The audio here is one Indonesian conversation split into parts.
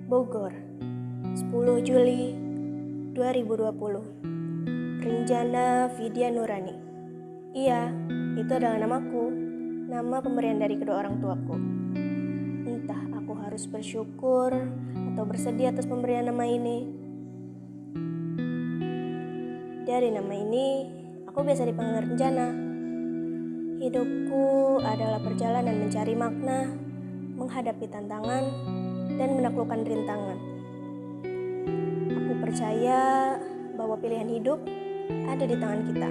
Bogor, 10 Juli 2020. Renjana Vidya Nurani. Iya, itu adalah namaku, nama pemberian dari kedua orang tuaku. Entah aku harus bersyukur atau bersedih atas pemberian nama ini. Dari nama ini, aku biasa dipanggil Renjana. Hidupku adalah perjalanan mencari makna, menghadapi tantangan, dan menaklukkan rintangan. Aku percaya bahwa pilihan hidup ada di tangan kita.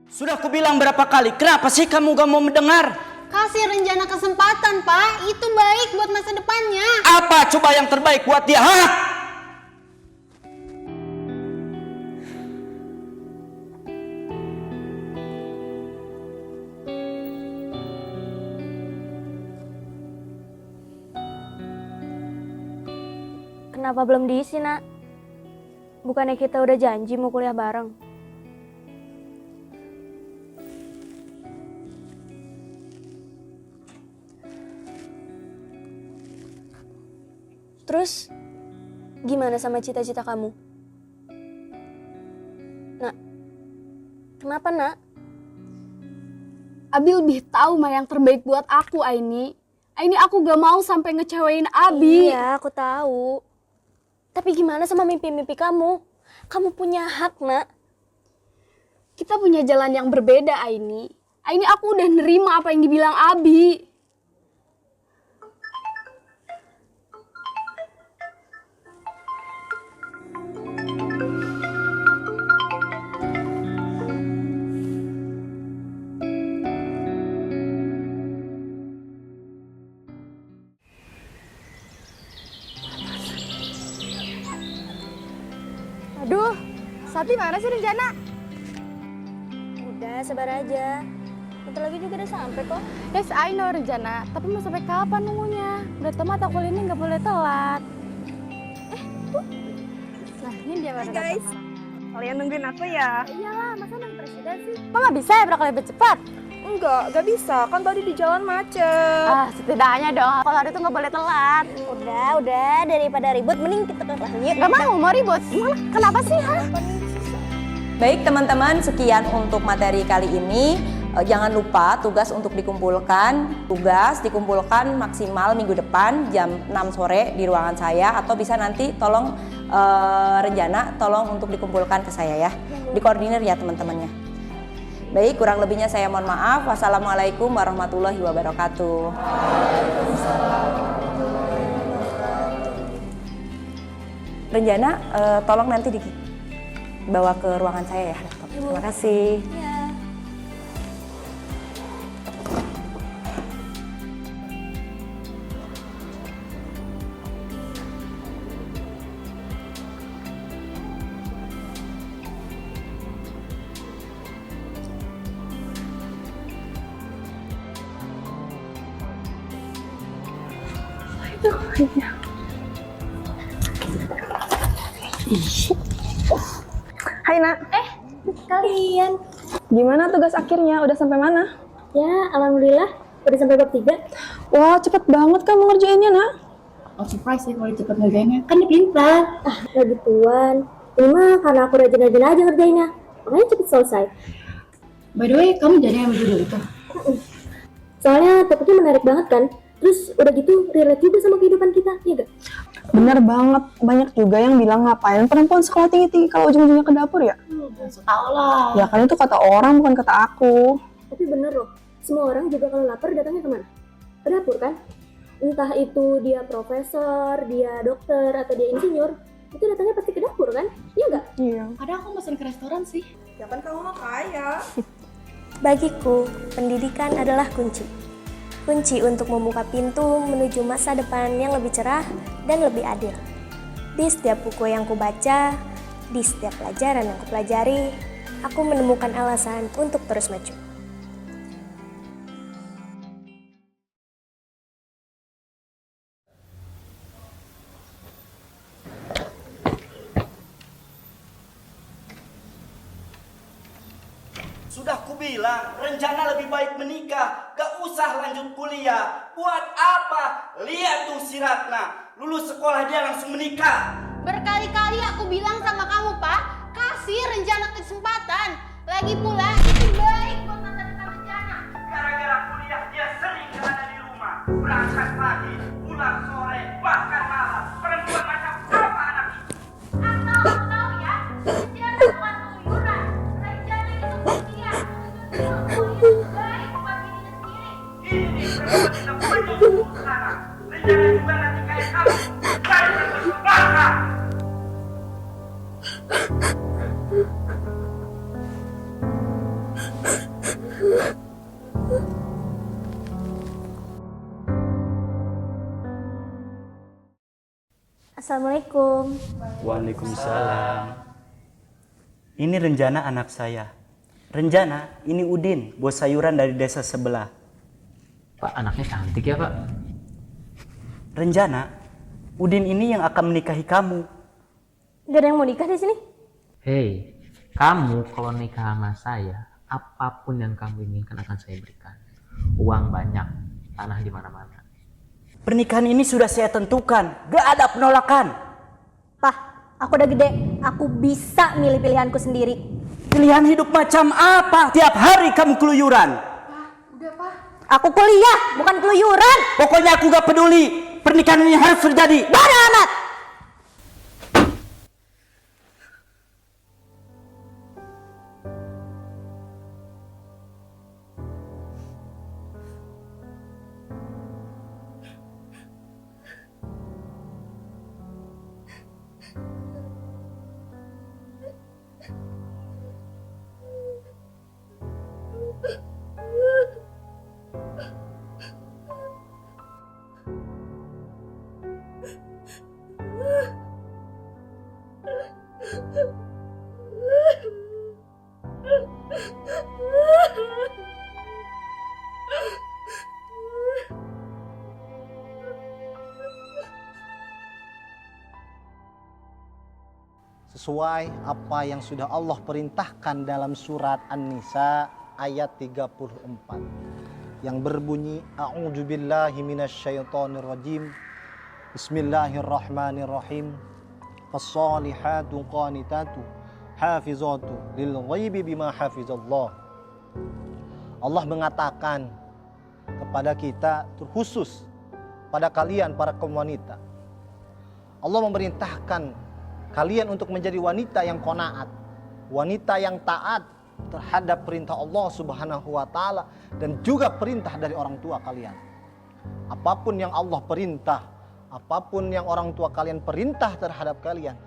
Sudah kubilang berapa kali, kenapa sih kamu gak mau mendengar? Kasih Renjana kesempatan, Pak. Itu baik buat masa depannya. Apa coba yang terbaik buat dia, ha? Kenapa belum diisi, Nak? Bukannya kita udah janji mau kuliah bareng? Terus, gimana sama cita-cita kamu? Nak, kenapa, Nak? Abi lebih tahu mah yang terbaik buat aku, Aini. Aini, aku gak mau sampai ngecewain Abi. Iya, aku tahu. Tapi gimana sama mimpi-mimpi kamu? Kamu punya hak, Nak. Kita punya jalan yang berbeda, Aini. Aini, aku udah nerima apa yang dibilang Abi. Aduh, Sati mana sih Renjana? Udah, sabar aja. Bentar lagi juga udah sampai kok. Yes, I know Renjana. Tapi mau sampai kapan nunggunya? Udah temat aku ini nggak boleh telat. Nah, ini dia baru guys, kalian nungguin aku ya? Iyalah, masa nunggu presiden sih? Kok nggak bisa ya berkali lebih cepat? Enggak, gak bisa. Kan tadi di jalan macet. Ah, setidaknya dong. Kalau hari itu nggak boleh telat. Udah, daripada ribut, mending kita ke kelas yuk. Gak mau ribut. Kenapa sih? Baik teman-teman, sekian untuk materi kali ini. Jangan lupa tugas untuk dikumpulkan. Tugas dikumpulkan maksimal minggu depan jam 6 sore di ruangan saya. Atau bisa nanti tolong Renjana, tolong untuk dikumpulkan ke saya ya. Dikoordinir ya teman-temannya. Baik, kurang lebihnya saya mohon maaf. Wassalamualaikum warahmatullahi wabarakatuh. Renjana, tolong nanti dibawa ke ruangan saya ya. Terima kasih. Hai Nak. Kalian. Gimana tugas akhirnya? Udah sampai mana? Ya, alhamdulillah. Udah sampai bab 3. Wah, cepet banget kamu ngerjainnya, Nak. Oh, surprise sih kalau cepet ngerjainnya. Kan dia pintar. Gak gituan. Ini mah karena aku rajin-rajin aja ngerjainnya. Makanya cepet selesai. By the way, kamu jadi yang judul itu? Soalnya topiknya menarik banget kan. Terus udah gitu relate juga sama kehidupan kita, iya gak? Bener banget. Banyak juga yang bilang ngapain perempuan sekolah tinggi-tinggi kalau ujung-ujungnya ke dapur ya? Tau lah. Ya kan itu kata orang, bukan kata aku. Tapi bener loh, semua orang juga kalau lapar datangnya kemana? Ke dapur kan? Entah itu dia profesor, dia dokter, atau dia insinyur, itu datangnya pasti ke dapur kan? Iya gak? Iya. Kadang aku mesen ke restoran sih. Ya kan kamu mah kaya. Bagiku, pendidikan adalah kunci. Kunci untuk membuka pintu menuju masa depan yang lebih cerah dan lebih adil. Di setiap buku yang kubaca, di setiap pelajaran yang kupelajari, aku menemukan alasan untuk terus maju. Sudah kubilang, rencana lebih baik menikah, gak usah lanjut kuliah. Buat apa? Lihat tuh si Ratna, lulus sekolah dia langsung menikah. Berkali-kali aku bilang sama kamu, Pak, kasih rencana kesempatan. Lagi pula, itu baik buat masa depan rencana. Gara-gara kuliah dia sering ada di rumah, berangkat pagi, pulang sore, bahkan malam. Perempuan macam apa anak itu? Asal kamu tahu ya, rencana bukan keluyuran. Rencana itu setia. Itu baik buat dirinya sendiri. Ini perempuan tidak penyusup sana. Rencana juga nanti kayak kamu, baik berbahasa. Assalamualaikum. Waalaikumsalam. Ini Renjana anak saya. Renjana, ini Udin, bos sayuran dari desa sebelah. Pak, anaknya cantik ya, Pak? Renjana, Udin ini yang akan menikahi kamu. Gak ada yang mau nikah di sini? Hei, kamu kalau nikah sama saya, apapun yang kamu inginkan akan saya berikan. Uang banyak, tanah di mana-mana. Pernikahan ini sudah saya tentukan, gak ada penolakan. Pah, aku udah gede, aku bisa milih pilihanku sendiri. Pilihan hidup macam apa? Tiap hari kamu keluyuran. Aku kuliah, bukan keluyuran. Pokoknya aku gak peduli. Pernikahan ini harus terjadi. Bodoh amat. Sesuai apa yang sudah Allah perintahkan dalam surat An-Nisa ayat 34 yang berbunyi A'udzubillahi minasyaitonirrajim. Bismillahirrahmanirrahim. Fassalihatu qanitatu hafizatu lil ghaibi bima hafizallah. Allah mengatakan kepada kita, terkhusus pada kalian para kaum wanita. Allah memerintahkan kalian untuk menjadi wanita yang qanaat, wanita yang taat terhadap perintah Allah Subhanahu wa taala dan juga perintah dari orang tua kalian. Apapun yang Allah perintah, apapun yang orang tua kalian perintah terhadap kalian,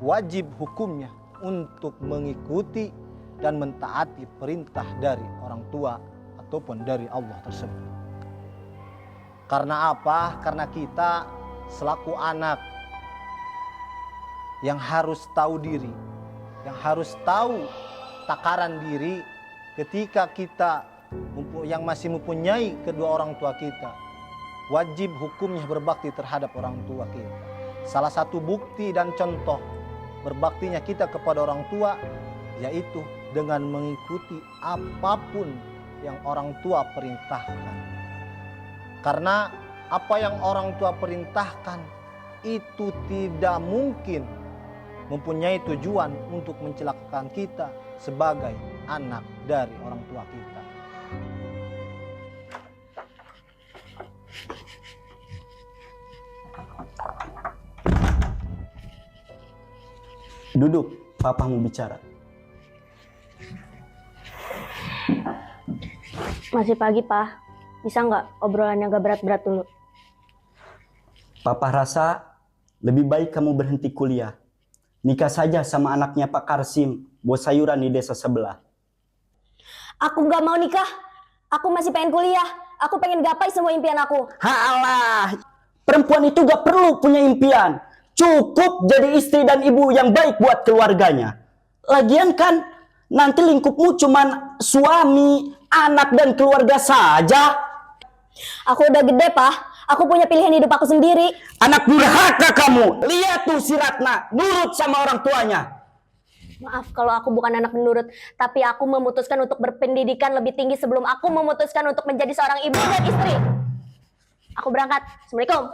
wajib hukumnya untuk mengikuti dan mentaati perintah dari orang tua ataupun dari Allah tersebut. Karena apa? Karena kita selaku anak yang harus tahu diri, yang harus tahu takaran diri ketika kita yang masih mempunyai kedua orang tua kita, wajib hukumnya berbakti terhadap orang tua kita. Salah satu bukti dan contoh berbaktinya kita kepada orang tua yaitu dengan mengikuti apapun yang orang tua perintahkan. Karena apa yang orang tua perintahkan itu tidak mungkin mempunyai tujuan untuk mencelakakan kita sebagai anak dari orang tua kita. Duduk, papa mau bicara. Masih pagi, Pak. Bisa nggak obrolannya gak berat-berat dulu? Papa rasa lebih baik kamu berhenti kuliah. Nikah saja sama anaknya Pak Karsim, bos sayuran di desa sebelah. Aku nggak mau nikah. Aku masih pengen kuliah. Aku pengen gapai semua impian aku. Halah, perempuan itu gak perlu punya impian. Cukup jadi istri dan ibu yang baik buat keluarganya. Lagian kan nanti lingkupmu cuman suami, anak dan keluarga saja. Aku udah gede, Pak. Aku punya pilihan hidup aku sendiri. Anak durhaka kamu. Lihat tuh si Ratna, nurut sama orang tuanya. Maaf kalau aku bukan anak penurut, tapi aku memutuskan untuk berpendidikan lebih tinggi sebelum aku memutuskan untuk menjadi seorang ibu dan istri. Aku berangkat. Assalamualaikum.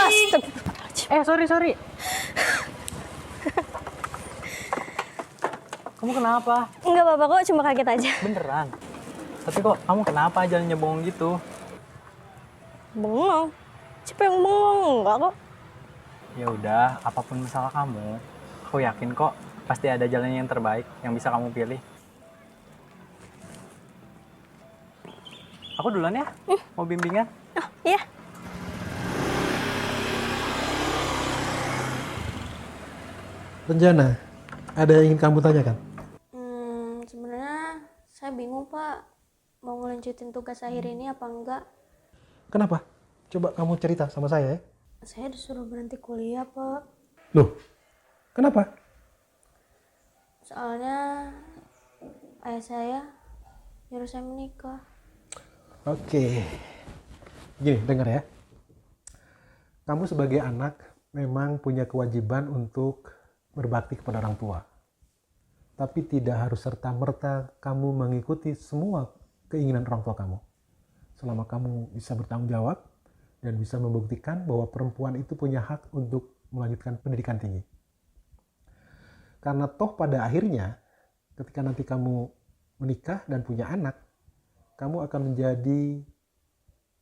Astagfirullahaladzim. Sorry. Kamu kenapa? Enggak apa-apa kok, cuma kaget aja. Beneran? Tapi kok kamu kenapa jalannya bengong gitu? Bengong? Siapa yang bengong? Enggak kok. Ya udah, apapun masalah kamu, aku yakin kok pasti ada jalan yang terbaik yang bisa kamu pilih. Aku duluan ya, mau bimbingan. Oh, iya. Renjana, ada yang ingin kamu tanyakan? Sebenarnya saya bingung Pak, mau ngelanjutin tugas akhir ini apa enggak? Kenapa? Coba kamu cerita sama saya ya. Saya disuruh berhenti kuliah Pak. Loh, kenapa? Soalnya ayah saya nyuruh saya menikah. Oke, gini dengar ya. Kamu sebagai anak memang punya kewajiban untuk berbakti kepada orang tua. Tapi tidak harus serta-merta kamu mengikuti semua keinginan orang tua kamu. Selama kamu bisa bertanggung jawab dan bisa membuktikan bahwa perempuan itu punya hak untuk melanjutkan pendidikan tinggi. Karena toh pada akhirnya ketika nanti kamu menikah dan punya anak, kamu akan menjadi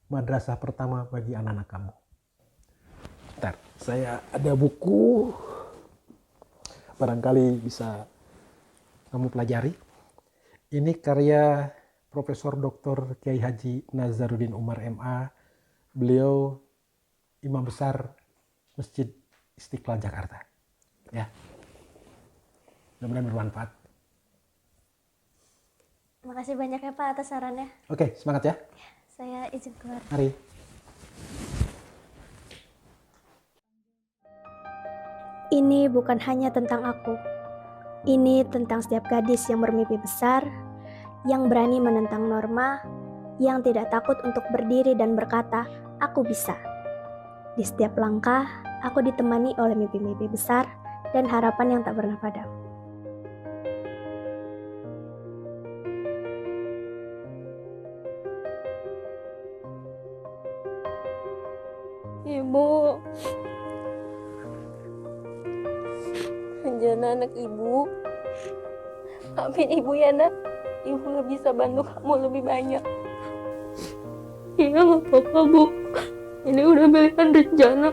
madrasah pertama bagi anak-anak kamu. Bentar, saya ada buku. Barangkali bisa kamu pelajari. Ini karya Profesor Dr. Kiai Haji Nazaruddin Umar MA. Beliau imam besar Masjid Istiqlal Jakarta. Ya. Mudah-mudahan bermanfaat. Terima kasih banyak ya Pak atas sarannya. Oke, semangat ya. Saya izin keluar. Mari. Ini bukan hanya tentang aku. Ini tentang setiap gadis yang bermimpi besar, yang berani menentang norma, yang tidak takut untuk berdiri dan berkata, "Aku bisa." Di setiap langkah, aku ditemani oleh mimpi-mimpi besar dan harapan yang tak pernah padam. Ibu, Renjana anak ibu. Maafin ibu ya nak, ibu gak bisa bantu kamu lebih banyak. Iya gak apa-apa bu, ini udah pilihan Renjana.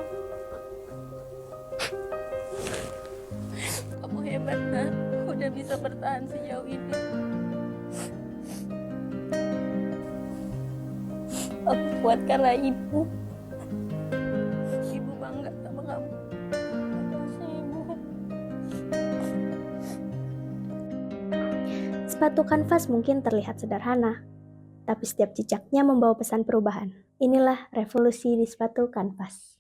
Kamu hebat nak, udah bisa bertahan sejauh ini. Aku kuat karena ibu. Ibu bangga sama kamu. Makasih ibu. Sepatu kanvas mungkin terlihat sederhana, tapi setiap jejaknya membawa pesan perubahan. Inilah revolusi di sepatu kanvas.